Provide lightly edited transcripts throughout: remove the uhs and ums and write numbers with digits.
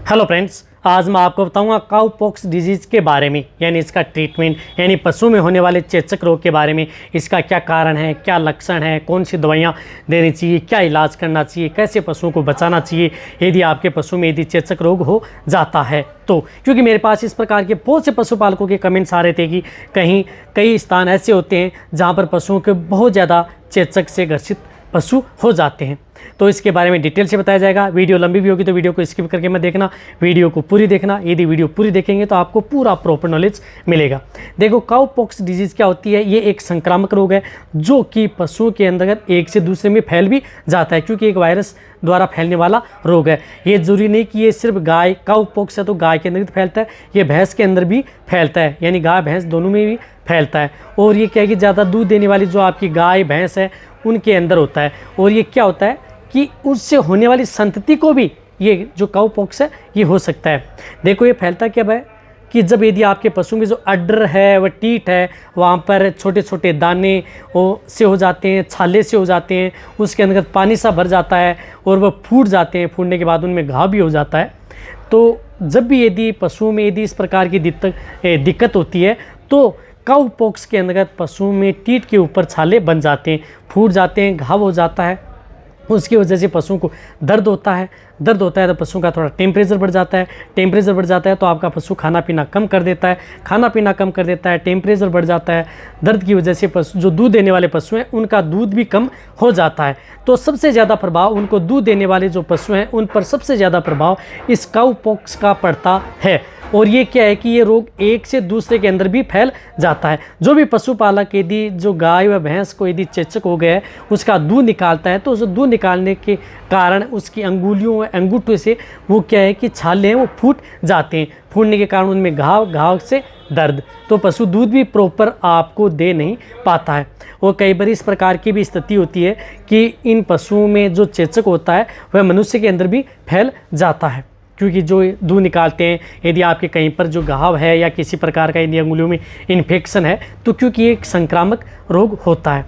Hello friends, आज मैं आपको बताऊंगा काउ पॉक्स डिजीज़ के बारे में, यानी इसका ट्रीटमेंट, यानी पशु में होने वाले चेचक रोग के बारे में। इसका क्या कारण है, क्या लक्षण है, कौन सी दवाइयाँ देनी चाहिए, क्या इलाज करना चाहिए, कैसे पशुओं को बचाना चाहिए यदि आपके पशु में यदि चेचक रोग हो जाता है तो। क्योंकि मेरे पास इस प्रकार के बहुत से पशुपालकों के कमेंट्स आ रहे थे कि कई स्थान ऐसे होते हैं जहाँ पर पशुओं के बहुत ज़्यादा चेचक से ग्रसित पशु हो जाते हैं। तो इसके बारे में डिटेल से बताया जाएगा। वीडियो लंबी भी होगी तो वीडियो को स्किप करके मत देखना, वीडियो को पूरी देखना। यदि वीडियो पूरी देखेंगे तो आपको पूरा प्रॉपर नॉलेज मिलेगा। देखो, काउ पॉक्स डिजीज़ क्या होती है? ये एक संक्रामक रोग है जो कि पशुओं के अंतर्गत एक से दूसरे में फैल भी जाता है, क्योंकि एक वायरस द्वारा फैलने वाला रोग है। ये जरूरी नहीं कि ये सिर्फ गाय, काउ पॉक्स है तो गाय के अंदर फैलता है, ये भैंस के अंदर भी फैलता है, यानी गाय भैंस दोनों में भी फैलता है। और ये क्या है कि ज़्यादा दूध देने वाली जो आपकी गाय भैंस है उनके अंदर होता है। और ये क्या होता है कि उससे होने वाली संतति को भी ये जो काउ पॉक्स है ये हो सकता है। देखो, ये फैलता कब है कि जब यदि आपके पशु में जो अड्डर है व टीट है वहाँ पर छोटे छोटे दाने से हो जाते हैं, छाले से हो जाते हैं, उसके अंदर पानी सा भर जाता है और वह फूट जाते हैं। फूटने के बाद उनमें घाव भी हो जाता है। तो जब भी यदि पशुओं में यदि इस प्रकार की दिक्कत होती है तो काउ पॉक्स के अंतर्गत पशुओं में टीट के ऊपर छाले बन जाते हैं, फूट जाते हैं, घाव हो जाता है। उसकी वजह से पशुओं को दर्द होता है तो पशुओं का थोड़ा टेम्परेचर बढ़ जाता है। टेम्परेचर बढ़ जाता है तो आपका पशु खाना पीना कम कर देता है, टेम्परेचर बढ़ जाता है। दर्द की वजह से पशु, जो दूध देने वाले पशु हैं, उनका दूध भी कम हो जाता है। तो सबसे ज़्यादा प्रभाव उनको दूध देने वाले जो पशु हैं उन पर सबसे ज़्यादा प्रभाव इस काउ पॉक्स का पड़ता है। और ये क्या है कि ये रोग एक से दूसरे के अंदर भी फैल जाता है। जो भी पशुपालक यदि जो गाय व भैंस को यदि चेचक हो गया है, उसका दूध निकालता है तो उस दूध निकालने के कारण उसकी अंगुलियों व अंगूठे से वो क्या है कि छाले हैं वो फूट जाते हैं। फूटने के कारण उनमें घाव से दर्द, तो पशु दूध भी प्रॉपर आपको दे नहीं पाता है। और कई बार इस प्रकार की भी स्थिति होती है कि इन पशुओं में जो चेचक होता है वह मनुष्य के अंदर भी फैल जाता है, क्योंकि जो दूध निकालते हैं यदि आपके कहीं पर जो घाव है या किसी प्रकार का यदि अंगुलियों में इन्फेक्शन है तो क्योंकि एक संक्रामक रोग होता है।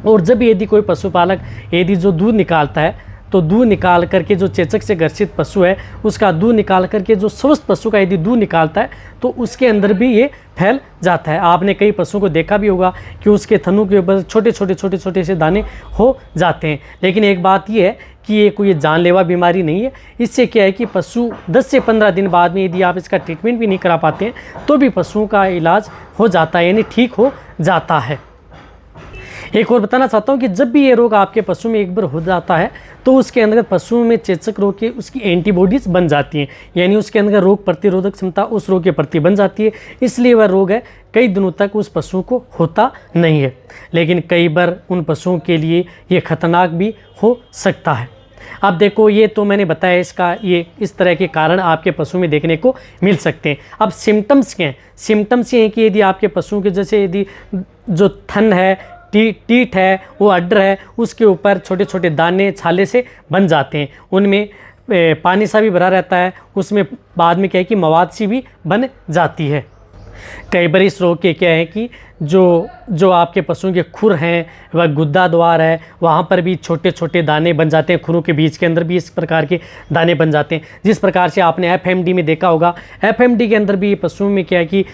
और जब यदि कोई पशुपालक यदि जो दूध निकालता है तो दूध निकाल करके जो चेचक से ग्रसित पशु है उसका दूध निकाल करके जो स्वस्थ पशु का यदि दूध निकालता है तो उसके अंदर भी ये फैल जाता है। आपने कई पशुओं को देखा भी होगा कि उसके थनों के ऊपर छोटे से दाने हो जाते हैं। लेकिन एक बात ये है कि ये कोई जानलेवा बीमारी नहीं है। इससे क्या है कि पशु 10 से 15 दिन बाद में यदि आप इसका ट्रीटमेंट भी नहीं करा पाते हैं तो भी पशुओं का इलाज हो जाता है, यानी ठीक हो जाता है। एक और बताना चाहता हूँ कि जब भी ये रोग आपके पशु में एक बार हो जाता है तो उसके अंदर पशुओं में चेचक रोग की उसकी एंटीबॉडीज़ बन जाती हैं, यानी उसके अंदर रोग प्रतिरोधक क्षमता उस रोग के प्रति बन जाती है। इसलिए वह रोग है कई दिनों तक उस पशु को होता नहीं है। लेकिन कई बार उन पशुओं के लिए ये खतरनाक भी हो सकता है। अब देखो, ये तो मैंने बताया इसका ये इस तरह के कारण आपके पशु में देखने को मिल सकते हैं। अब सिम्टम्स क्या हैं? सिम्टम्स ये हैं कि यदि आपके पशुओं के जैसे यदि जो थन है, टीट है, वो अड्डर है, उसके ऊपर छोटे छोटे दाने छाले से बन जाते हैं, उनमें पानी सा भी भरा रहता है, उसमें बाद में क्या है कि मवाद सी भी बन जाती है। कई बार इस रोग के क्या है कि जो आपके पशुओं के खुर हैं वह गुद्दा द्वार है, वहाँ पर भी छोटे छोटे दाने बन जाते हैं। खुरों के बीच के अंदर भी इस प्रकार के दाने बन जाते हैं। जिस प्रकार से आपने FMD में देखा होगा, FMD के अंदर भी पशुओं में क्या है कि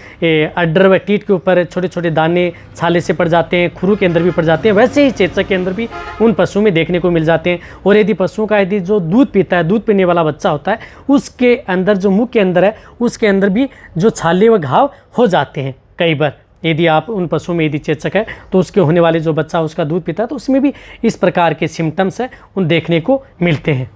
अड्डर व टीट के ऊपर छोटे छोटे दाने छाले से पड़ जाते हैं, खुरों के अंदर भी पड़ जाते हैं। वैसे ही चेचक के अंदर भी उन पशुओं में देखने को मिल जाते हैं। और यदि पशुओं का यदि जो दूध पीता है, दूध पीने वाला बच्चा होता है, उसके अंदर जो मुख के अंदर है उसके अंदर भी जो छाले व घाव हो जाते हैं। कई बार यदि आप उन पशुओं में यदि चेचक है तो उसके होने वाले जो बच्चा उसका दूध पीता है तो उसमें भी इस प्रकार के सिम्टम्स है उन देखने को मिलते हैं।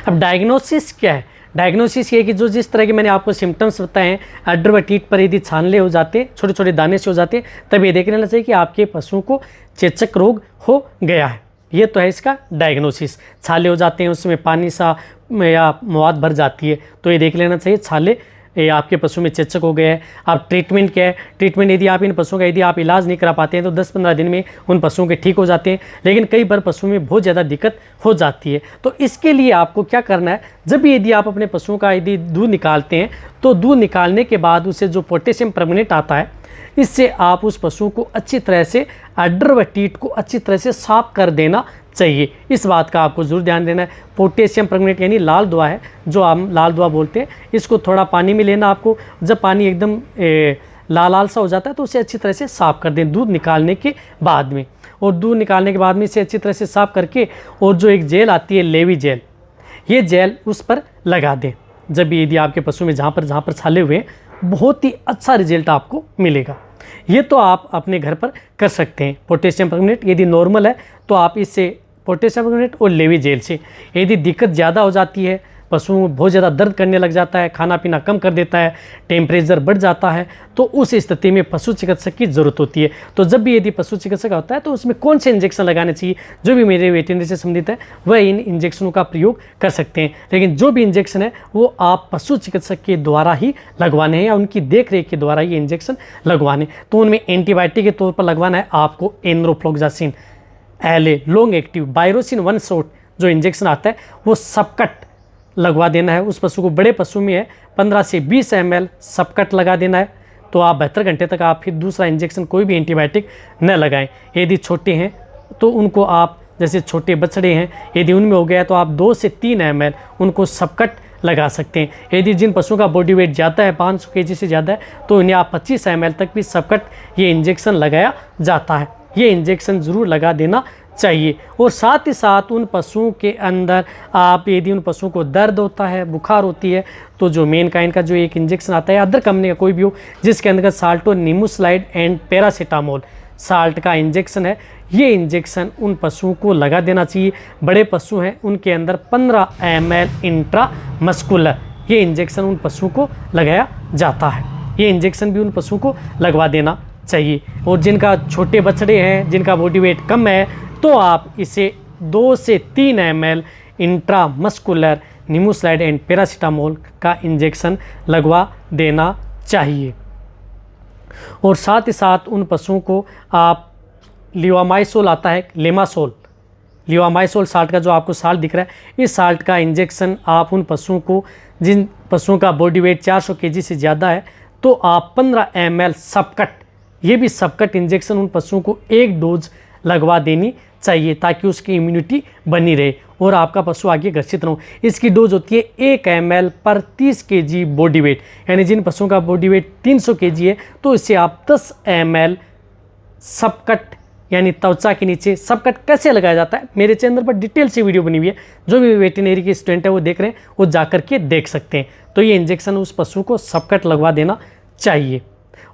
अब डायग्नोसिस क्या है? डायग्नोसिस ये कि जो जिस तरह के मैंने आपको सिम्टम्स बताए हैं, अड्डर व टीट पर यदि छाले हो जाते हैं, छोटे छोटे दाने से हो जाते हैं, तब ये देख लेना चाहिए कि आपके पशुओं को चेचक रोग हो गया है। ये तो है इसका डायग्नोसिस। छाले हो जाते हैं, उसमें पानी सा या मवाद भर जाती है, तो ये देख लेना चाहिए छाले ये आपके पशु में चेचक हो गया है। अब ट्रीटमेंट क्या है? ट्रीटमेंट यदि आप इन पशुओं का यदि आप इलाज नहीं करा पाते हैं तो 10-15 दिन में उन पशुओं के ठीक हो जाते हैं। लेकिन कई बार पशुओं में बहुत ज़्यादा दिक्कत हो जाती है। तो इसके लिए आपको क्या करना है, जब भी यदि आप अपने पशुओं का यदि दूध निकालते हैं तो दूध निकालने के बाद उसे जो पोटेशियम परमैंगनेट आता है, इससे आप उस पशु को अच्छी तरह से अड्डर व टीट को अच्छी तरह से साफ कर देना चाहिए। इस बात का आपको ज़रूर ध्यान देना है। पोटेशियम परमंगनेट यानी लाल दवा है, जो हम लाल दवा बोलते हैं, इसको थोड़ा पानी में लेना आपको। जब पानी एकदम लाल लाल सा हो जाता है तो उसे अच्छी तरह से साफ़ कर दें दूध निकालने के बाद में। और दूध निकालने के बाद में इसे अच्छी तरह से साफ़ करके, और जो एक जेल आती है लेवी जेल, ये जेल उस पर लगा दें। जब यदि आपके पशु में जहाँ पर छाले हुए हैं, बहुत ही अच्छा रिजल्ट आपको मिलेगा। ये तो आप अपने घर पर कर सकते हैं। पोटेशियम परमंगनेट यदि नॉर्मल है तो आप इससे पोटेशियम परमंगनेट और लेवी जेल से, यदि दिक्कत ज़्यादा हो जाती है, पशु बहुत ज़्यादा दर्द करने लग जाता है, खाना पीना कम कर देता है, टेम्परेचर बढ़ जाता है, तो उस स्थिति में पशु चिकित्सक की ज़रूरत होती है। तो जब भी यदि पशु चिकित्सक होता है तो उसमें कौन से इंजेक्शन लगाने चाहिए, जो भी मेरे वेटरनरी से संबंधित है वह इन इंजेक्शनों का प्रयोग कर सकते हैं। लेकिन जो भी इंजेक्शन है वो आप पशु चिकित्सक के द्वारा ही लगवाने हैं या उनकी देख रेख के द्वारा ये इंजेक्शन लगवाने। तो उनमें एंटीबायोटिक के तौर पर लगवाना है आपको एनरोफ्लॉक्सासिन LA लॉन्ग एक्टिव बायरोसिन 1 शॉट जो इंजेक्शन आता है वो सबकट लगवा देना है उस पशु को। बड़े पशु में है 15 से 20 ml सबकट लगा देना है। तो आप 72 घंटे तक आप फिर दूसरा इंजेक्शन कोई भी एंटीबायोटिक न लगाएं। यदि छोटे हैं तो उनको आप, जैसे छोटे बछड़े हैं, यदि उनमें हो गया तो आप 2 से 3 ml उनको सबकट लगा सकते हैं। यदि जिन पशुओं का बॉडी वेट ज़्यादा है, 500 kg से ज़्यादा है, तो उन्हें आप 25 ml तक भी सबकट ये इंजेक्शन लगाया जाता है। ये इंजेक्शन ज़रूर लगा देना चाहिए। और साथ ही साथ उन पशुओं के अंदर आप, यदि उन पशुओं को दर्द होता है, बुखार होती है, तो जो मेनकाइंड का जो एक इंजेक्शन आता है, अदर कंपनी का कोई भी हो, जिसके अंदर Salto nimesulide and paracetamol salt का इंजेक्शन है, ये इंजेक्शन उन पशुओं को लगा देना चाहिए। बड़े पशु हैं उनके अंदर 15 ml इंट्रामस्कुलर ये इंजेक्शन उन पशुओं को लगाया जाता है। ये इंजेक्शन भी उन पशुओं को लगवा देना चाहिए। और जिनका छोटे बछड़े हैं, जिनका बॉडी वेट कम है, तो आप इसे 2 से 3 ml intramuscular nimesulide and paracetamol का इंजेक्शन लगवा देना चाहिए। और साथ ही साथ उन पशुओं को आप लिवामाइसोल आता है, लेमासोल, लिवामाइसोल साल्ट का जो आपको साल्ट दिख रहा है, इस साल्ट का इंजेक्शन आप उन पशुओं को, जिन पशुओं का बॉडी वेट 400 kg से ज़्यादा है, तो आप 15 ml सबकट, ये भी सबकट इंजेक्शन उन पशुओं को 1 डोज लगवा देनी चाहिए, ताकि उसकी इम्यूनिटी बनी रहे और आपका पशु आगे ग्रसित न हो। इसकी डोज होती है 1 ml पर 30 kg बॉडी वेट, यानी जिन पशुओं का बॉडी वेट 300 kg है, तो इससे आप 10 ml सबकट, यानी त्वचा के नीचे सबकट कैसे लगाया जाता है, मेरे चैनल पर डिटेल से वीडियो बनी हुई है। जो भी वेटरनरी के स्टूडेंट है वो देख रहे हैं, वो जा कर के देख सकते हैं। तो ये इंजेक्शन उस पशु को सबकट लगवा देना चाहिए।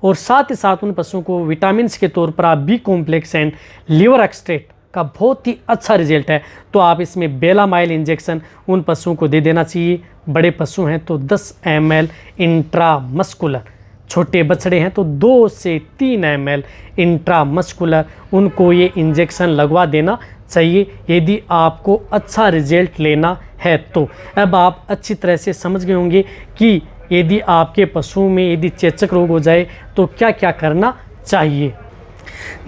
और साथ ही साथ उन पशुओं को विटामिन के तौर पर आप B complex and liver extract का बहुत ही अच्छा रिजल्ट है, तो आप इसमें बेलामाइल इंजेक्शन उन पशुओं को दे देना चाहिए। बड़े पशु हैं तो 10 ml इंट्रामस्कुलर, छोटे बछड़े हैं तो 2 से 3 ml इंट्रामस्कुलर उनको ये इंजेक्शन लगवा देना चाहिए, यदि आपको अच्छा रिजल्ट लेना है। तो अब आप अच्छी तरह से समझ गए होंगे कि यदि आपके पशुओं में यदि चेचक रोग हो जाए तो क्या क्या करना चाहिए।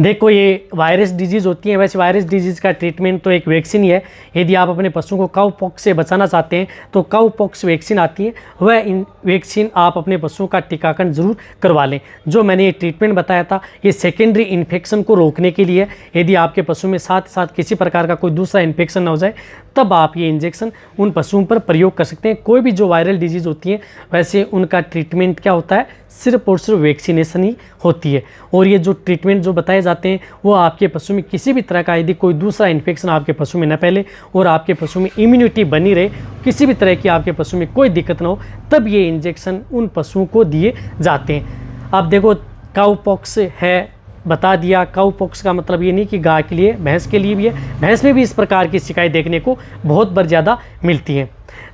देखो, ये वायरस डिजीज़ होती है, वैसे वायरस डिजीज़ का ट्रीटमेंट तो एक वैक्सीन ही है। यदि आप अपने पशुओं को काउ पॉक्स से बचाना चाहते हैं तो काउ पॉक्स वैक्सीन आती है, वह वैक्सीन आप अपने पशुओं का टीकाकरण जरूर करवा लें। जो मैंने ये ट्रीटमेंट बताया था, ये सेकेंडरी इन्फेक्शन को रोकने के लिए। यदि आपके पशु में साथ साथ किसी प्रकार का कोई दूसरा इन्फेक्शन ना हो जाए, तब आप ये इंजेक्शन उन पशुओं पर प्रयोग कर सकते हैं। कोई भी जो वायरल डिजीज़ होती है, वैसे उनका ट्रीटमेंट क्या होता है, सिर्फ और सिर्फ वैक्सीनेशन ही होती है। और ये जो ट्रीटमेंट जो बताए जाते हैं, वो आपके पशु में किसी भी तरह का यदि कोई दूसरा इन्फेक्शन आपके पशु में न फैले और आपके पशु में इम्यूनिटी बनी रहे, किसी भी तरह की आपके पशु में कोई दिक्कत ना हो, तब ये इंजेक्शन उन पशुओं को दिए जाते हैं। अब देखो, काउ पॉक्स है, बता दिया। काउ पॉक्स का मतलब ये नहीं कि गाय के लिए, भैंस के लिए भी है। भैंस में भी इस प्रकार की शिकायत देखने को बहुत बार ज़्यादा मिलती है।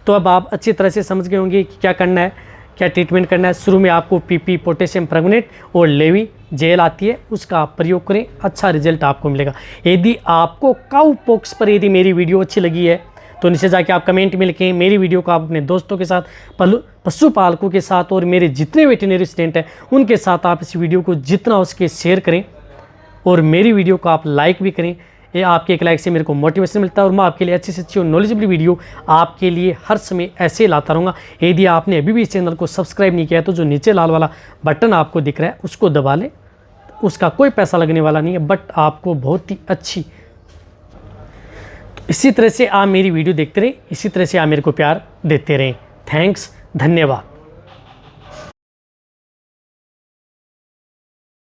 तो अब आप अच्छी तरह से समझ गए होंगे कि क्या करना है, क्या ट्रीटमेंट करना है। शुरू में आपको PP पोटेशियम परमंगनेट और लेवी जेल आती है, उसका आप प्रयोग करें, अच्छा रिजल्ट आपको मिलेगा। यदि आपको काउ पॉक्स पर यदि मेरी वीडियो अच्छी लगी है तो नीचे जाके आप कमेंट में लिखें। मेरी वीडियो को आप अपने दोस्तों के साथ, पशुपालकों के साथ और मेरे जितने वेटरनरी स्टूडेंट हैं उनके साथ आप इस वीडियो को जितना हो सके शेयर करें और मेरी वीडियो को आप लाइक भी करें। ये आपके एक लाइक से मेरे को मोटिवेशन मिलता है और मैं आपके लिए अच्छी से अच्छी और नॉलेजेबल वीडियो आपके लिए हर समय ऐसे लाता रहूँगा। यदि आपने अभी भी इस चैनल को सब्सक्राइब नहीं किया तो जो नीचे लाल वाला बटन आपको दिख रहा है उसको दबा लें। उसका कोई पैसा लगने वाला नहीं है, बट आपको बहुत ही अच्छी इसी तरह से आप मेरी वीडियो देखते रहें, इसी तरह से आप मेरे को प्यार देते रहें। थैंक्स, धन्यवाद।